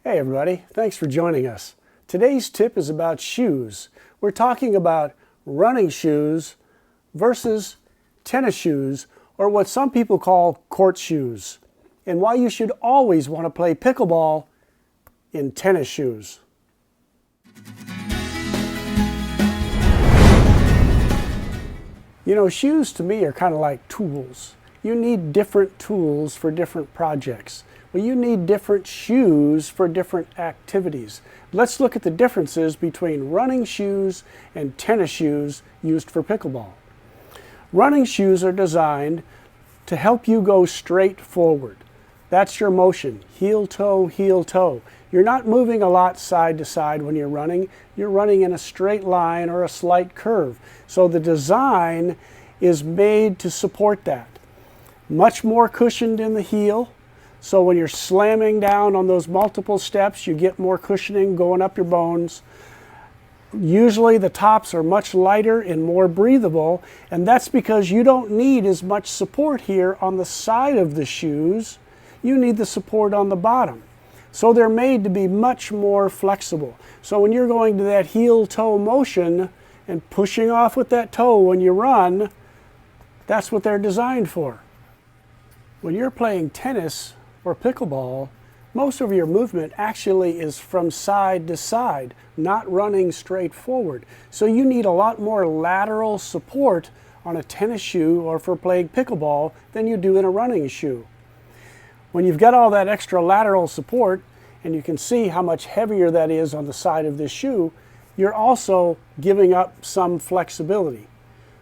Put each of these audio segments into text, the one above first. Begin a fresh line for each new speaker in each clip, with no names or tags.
Hey everybody, thanks for joining us. Today's tip is about shoes. We're talking about running shoes versus tennis shoes, or what some people call court shoes, and why you should always want to play pickleball in tennis shoes. You know, shoes to me are kind of like tools. You need different tools for different projects. Well, you need different shoes for different activities. Let's look at the differences between running shoes and tennis shoes used for pickleball. Running shoes are designed to help you go straight forward. That's your motion, heel toe, heel toe. You're not moving a lot side to side when you're running. You're running in a straight line or a slight curve. So the design is made to support that. Much more cushioned in the heel. So when you're slamming down on those multiple steps, you get more cushioning going up your bones. Usually the tops are much lighter and more breathable, and that's because you don't need as much support here on the side of the shoes. You need the support on the bottom. So they're made to be much more flexible. So when you're going to that heel-toe motion and pushing off with that toe when you run, that's what they're designed for. When you're playing tennis or pickleball, most of your movement actually is from side to side, not running straight forward. So you need a lot more lateral support on a tennis shoe or for playing pickleball than you do in a running shoe. When you've got all that extra lateral support, and you can see how much heavier that is on the side of this shoe, you're also giving up some flexibility.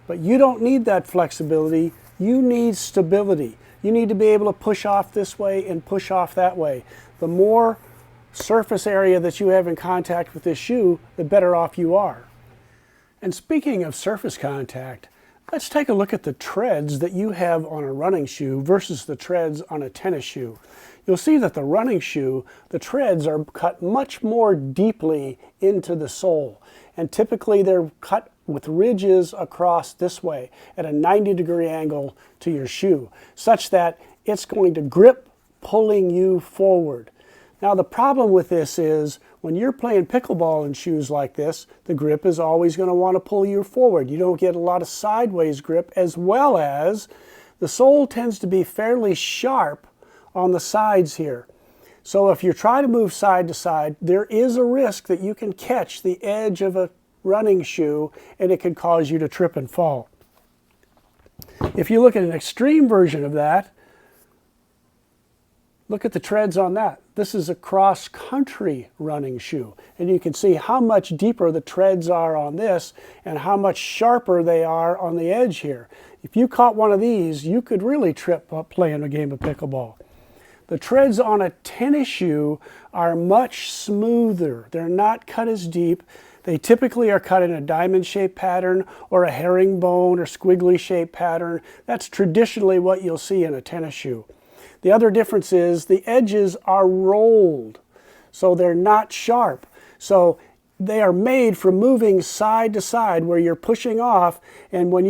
But you don't need that flexibility, you need stability. You need to be able to push off this way and push off that way. The more surface area that you have in contact with this shoe, the better off you are. And speaking of surface contact, let's take a look at the treads that you have on a running shoe versus the treads on a tennis shoe. You'll see that the running shoe, the treads are cut much more deeply into the sole. And typically they're cut with ridges across this way at a 90-degree angle to your shoe, such that it's going to grip, pulling you forward. Now the problem with this is when you're playing pickleball in shoes like this, the grip is always going to want to pull you forward. You don't get a lot of sideways grip, as well as the sole tends to be fairly sharp on the sides here. So if you try to move side to side, there is a risk that you can catch the edge of a running shoe and it can cause you to trip and fall. If you look at an extreme version of that, look at the treads on that. This is a cross-country running shoe, and you can see how much deeper the treads are on this and how much sharper they are on the edge here. If you caught one of these, you could really trip up playing a game of pickleball. The treads on a tennis shoe are much smoother. They're not cut as deep. They typically are cut in a diamond-shaped pattern or a herringbone or squiggly-shaped pattern. That's traditionally what you'll see in a tennis shoe. The other difference is the edges are rolled, so they're not sharp. So they are made for moving side to side where you're pushing off, and when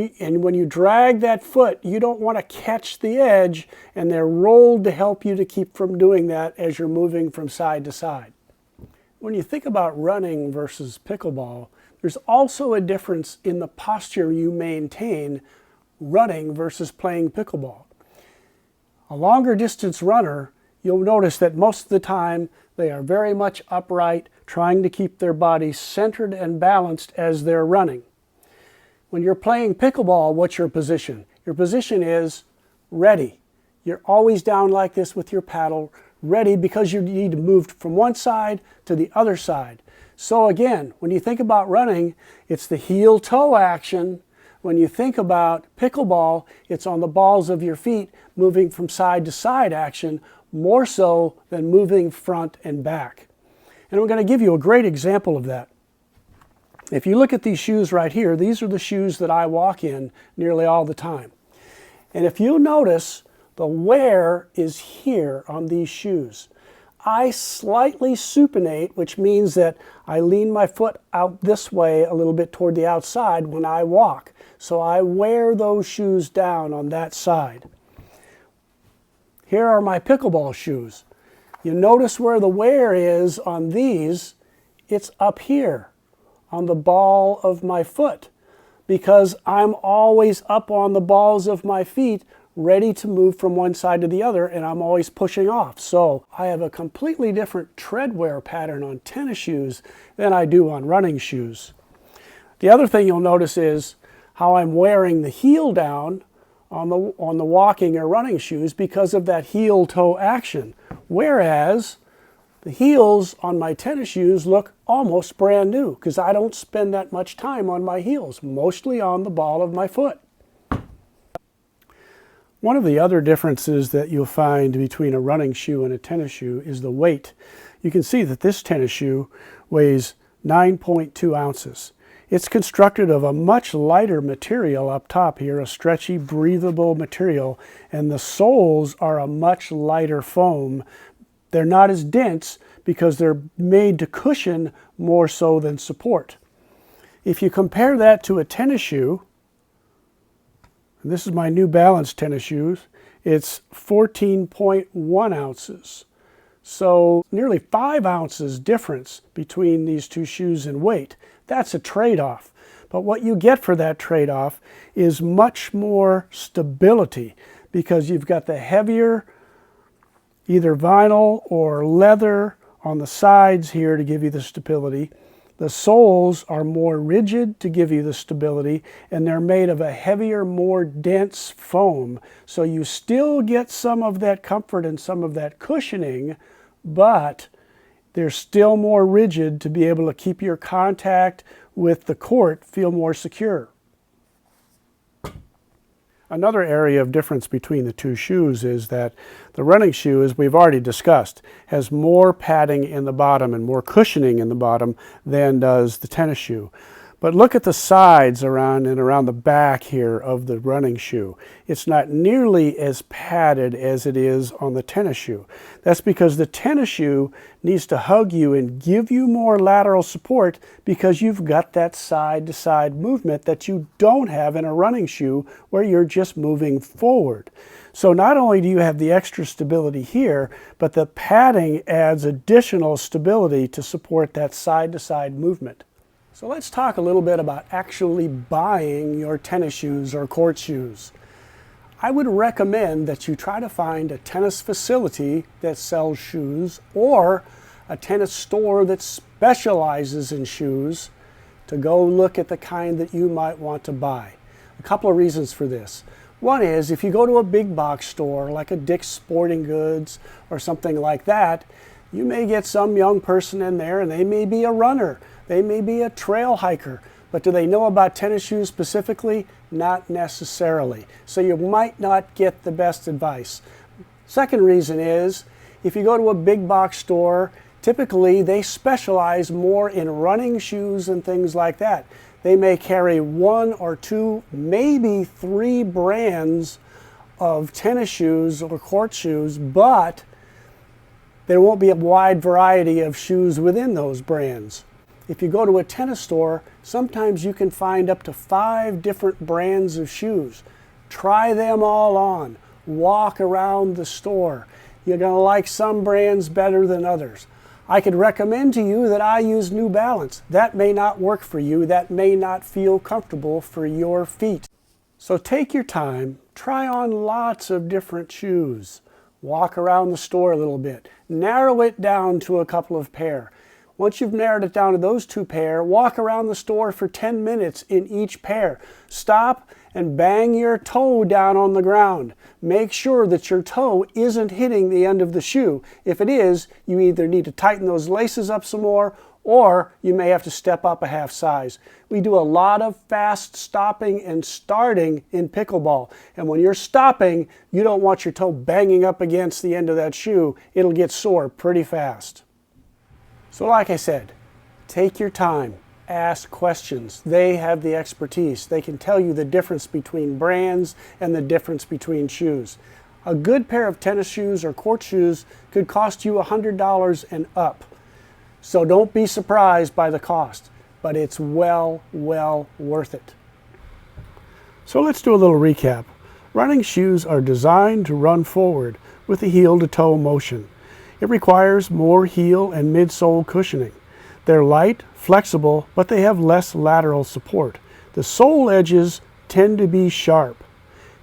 you drag that foot, you don't want to catch the edge, and they're rolled to help you to keep from doing that as you're moving from side to side. When you think about running versus pickleball, there's also a difference in the posture you maintain running versus playing pickleball. A longer distance runner, you'll notice that most of the time they are very much upright, trying to keep their body centered and balanced as they're running. When you're playing pickleball, what's your position? Your position is ready. You're always down like this with your paddle, ready because you need to move from one side to the other side. So again, when you think about running, it's the heel-toe action. When you think about pickleball, it's on the balls of your feet, moving from side to side action, more so than moving front and back. And I'm going to give you a great example of that. If you look at these shoes right here, these are the shoes that I walk in nearly all the time. And if you notice, the wear is here on these shoes. I slightly supinate, which means that I lean my foot out this way a little bit toward the outside when I walk. So I wear those shoes down on that side. Here are my pickleball shoes. You notice where the wear is on these. It's up here on the ball of my foot, because I'm always up on the balls of my feet, ready to move from one side to the other, and I'm always pushing off. So I have a completely different tread wear pattern on tennis shoes than I do on running shoes. The other thing you'll notice is how I'm wearing the heel down on the walking or running shoes because of that heel-toe action, whereas the heels on my tennis shoes look almost brand new because I don't spend that much time on my heels, mostly on the ball of my foot. One of the other differences that you'll find between a running shoe and a tennis shoe is the weight. You can see that this tennis shoe weighs 9.2 ounces. It's constructed of a much lighter material up top here, a stretchy, breathable material, and the soles are a much lighter foam. They're not as dense because they're made to cushion more so than support. If you compare that to a tennis shoe, and this is my New Balance tennis shoes, it's 14.1 ounces. So nearly 5 ounces difference between these two shoes in weight. That's a trade-off. But what you get for that trade-off is much more stability because you've got the heavier either vinyl or leather on the sides here to give you the stability. The soles are more rigid to give you the stability, and they're made of a heavier, more dense foam. So you still get some of that comfort and some of that cushioning, but they're still more rigid to be able to keep your contact with the court feel more secure. Another area of difference between the two shoes is that the running shoe, as we've already discussed, has more padding in the bottom and more cushioning in the bottom than does the tennis shoe. But look at the sides around the back here of the running shoe. It's not nearly as padded as it is on the tennis shoe. That's because the tennis shoe needs to hug you and give you more lateral support because you've got that side-to-side movement that you don't have in a running shoe where you're just moving forward. So not only do you have the extra stability here, but the padding adds additional stability to support that side-to-side movement. So let's talk a little bit about actually buying your tennis shoes or court shoes. I would recommend that you try to find a tennis facility that sells shoes or a tennis store that specializes in shoes to go look at the kind that you might want to buy. A couple of reasons for this. One is if you go to a big box store like a Dick's Sporting Goods or something like that, you may get some young person in there and they may be a runner. They may be a trail hiker, but do they know about tennis shoes specifically? Not necessarily. So you might not get the best advice. Second reason is, if you go to a big box store, typically they specialize more in running shoes and things like that. They may carry 1 or 2, maybe 3 brands of tennis shoes or court shoes, but there won't be a wide variety of shoes within those brands. If you go to a tennis store, sometimes you can find up to 5 different brands of shoes. Try them all on. Walk around the store. You're going to like some brands better than others. I could recommend to you that I use New Balance. That may not work for you. That may not feel comfortable for your feet. So take your time. Try on lots of different shoes. Walk around the store a little bit. Narrow it down to a couple of pair. Once you've narrowed it down to those 2 pair, walk around the store for 10 minutes in each pair. Stop and bang your toe down on the ground. Make sure that your toe isn't hitting the end of the shoe. If it is, you either need to tighten those laces up some more or you may have to step up a half size. We do a lot of fast stopping and starting in pickleball. And when you're stopping, you don't want your toe banging up against the end of that shoe. It'll get sore pretty fast. So like I said, take your time, ask questions. They have the expertise. They can tell you the difference between brands and the difference between shoes. A good pair of tennis shoes or court shoes could cost you $100 and up. So don't be surprised by the cost, but it's well worth it. So let's do a little recap. Running shoes are designed to run forward with a heel to toe motion. It requires more heel and midsole cushioning. They're light, flexible, but they have less lateral support. The sole edges tend to be sharp.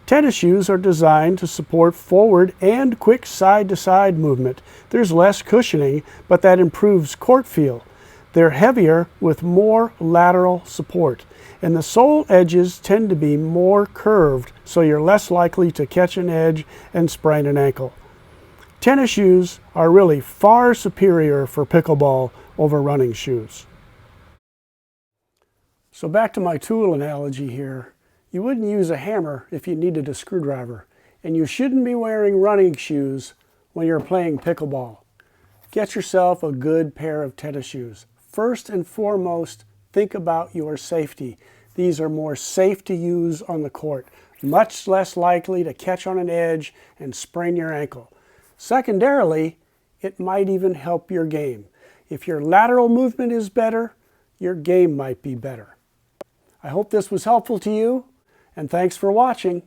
Tennis shoes are designed to support forward and quick side-to-side movement. There's less cushioning, but that improves court feel. They're heavier with more lateral support, and the sole edges tend to be more curved, so you're less likely to catch an edge and sprain an ankle. Tennis shoes are really far superior for pickleball over running shoes. So back to my tool analogy here. You wouldn't use a hammer if you needed a screwdriver, and you shouldn't be wearing running shoes when you're playing pickleball. Get yourself a good pair of tennis shoes. First and foremost, think about your safety. These are more safe to use on the court, much less likely to catch on an edge and sprain your ankle. Secondarily, it might even help your game. If your lateral movement is better, your game might be better. I hope this was helpful to you, and thanks for watching.